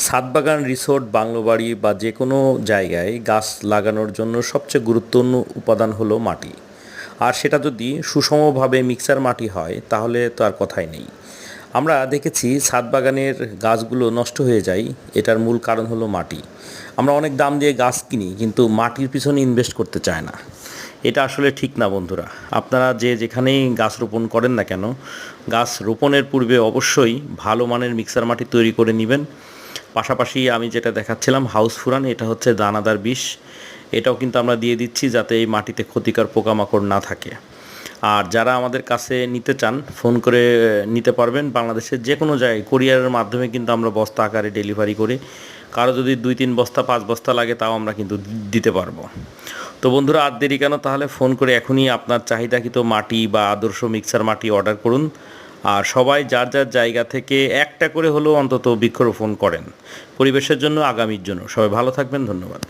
ছাদবাগান, resort, bungalow বাড়ি বা যে কোনো জায়গায় গাছ লাগানোর জন্য সবচেয়ে গুরুত্বপূর্ণ উপাদান হলো মাটি। আর সেটা যদি সুষমভাবে মিক্সার মাটি হয় তাহলে তো আর কথাই নেই। আমরা দেখেছি ছাদবাগানের গাছগুলো নষ্ট হয়ে যায়, এটার মূল কারণ হলো মাটি। আমরা অনেক দাম দিয়ে গাছ কিনি কিন্তু মাটির পিছনে ইনভেস্ট করতে চায় না। এটা আসলে ঠিক না বন্ধুরা। আপনারা যে যেখানেই গাছ রোপণ করেন না কেন, গাছ রোপণের পূর্বে অবশ্যই ভালো মানের মিক্সার মাটি তৈরি করে নেবেন। পাশাপাশি আমি যেটা দেখাচ্ছিলাম হাউস ফুরান, এটা হচ্ছে দানাদার বিষ। এটাও কিন্তু আমরা দিয়ে দিচ্ছি যাতে এই মাটিতে ক্ষতিকর পোকামাকড় না থাকে। আর যারা আমাদের কাছে নিতে চান ফোন করে নিতে পারবেন। বাংলাদেশের যে কোনো জায়গায় কুরিয়ারের মাধ্যমে কিন্তু আমরা বস্তা আকারে ডেলিভারি করি। কারো যদি 2-3 বস্তা 5 বস্তা লাগে তাও আমরা কিন্তু দিতে পারবো। তো বন্ধুরা, আর দেরি কেন, তাহলে ফোন করে এখনই আপনার চাহিদাকৃত মাটি বা আদর্শ মিক্সার মাটি অর্ডার করুন। আর সবাই যার যার জায়গা থেকে একটা করে হলেও অন্তত বৃক্ষরোপণ করেন, পরিবেশের জন্য, আগামীর জন্য। সবাই ভালো থাকবেন, ধন্যবাদ।